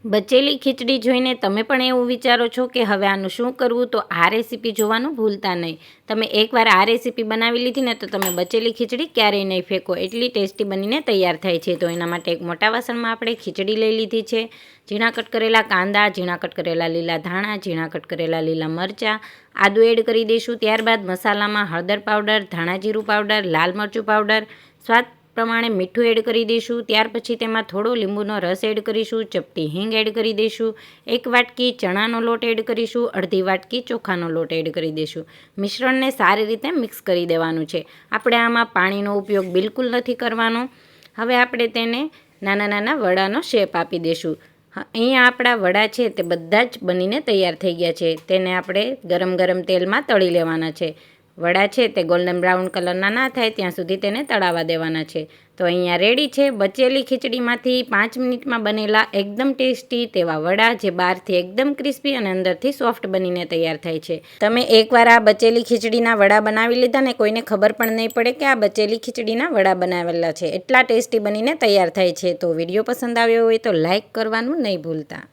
બચેલી ખીચડી જોઈને તમે પણ એવું વિચારો છો કે હવે આનું શું કરવું, તો આ રેસીપી જોવાનું ભૂલતા નહીં. તમે એકવાર આ રેસીપી બનાવી લીધી ને તો તમે બચેલી ખીચડી ક્યારેય નહીં ફેંકો, એટલી ટેસ્ટી બનીને તૈયાર થાય છે. તો એના માટે એક મોટા વાસણમાં આપણે ખીચડી લઈ લીધી છે. ઝીણા કટ કરેલા કાંદા, ઝીણા કટ કરેલા લીલા ધાણા, ઝીણા કટ કરેલા લીલા મરચાં, આદું એડ કરી દઈશું. ત્યારબાદ મસાલામાં હળદર પાવડર, ધાણા જીરું પાવડર, લાલ મરચું પાવડર, સ્વાદ પ્રમાણે મીઠું એડ કરી દઈશું. ત્યાર પછી તેમાં થોડો લીંબુનો રસ એડ કરીશું, ચપટી હિંગ એડ કરી દઈશું, 1 વાટકી ચણાનો લોટ એડ કરીશું, અડધી વાટકી ચોખાનો લોટ એડ કરી દઈશું. મિશ્રણને સારી રીતે મિક્સ કરી દેવાનું છે. આપણે આમાં પાણીનો ઉપયોગ બિલકુલ નથી કરવાનો. હવે આપણે તેને નાના નાના વડાનો શેપ આપી દઈશું. અહીંયા આપણા વડા છે તે બધા જ બનીને તૈયાર થઈ ગયા છે. તેને આપણે ગરમ ગરમ તેલમાં તળી લેવાના છે. વડા છે તે ગોલ્ડન બ્રાઉન કલરના ના થાય ત્યાં સુધી તેને તળાવવા દેવાના છે. તો અહીંયા રેડી છે બચેલી ખીચડીમાંથી 5 મિનિટમાં બનેલા એકદમ ટેસ્ટી તેવા વડા, જે બહારથી એકદમ ક્રિસ્પી અને અંદરથી સોફ્ટ બનીને તૈયાર થાય છે. તમે એકવાર આ બચેલી ખીચડીના વડા બનાવી લીધા ને કોઈને ખબર પણ નહીં પડે કે આ બચેલી ખીચડીના વડા બનાવેલા છે. એટલા ટેસ્ટી બનીને તૈયાર થાય છે. તો વિડીયો પસંદ આવ્યો હોય તો લાઈક કરવાનું નહીં ભૂલતા.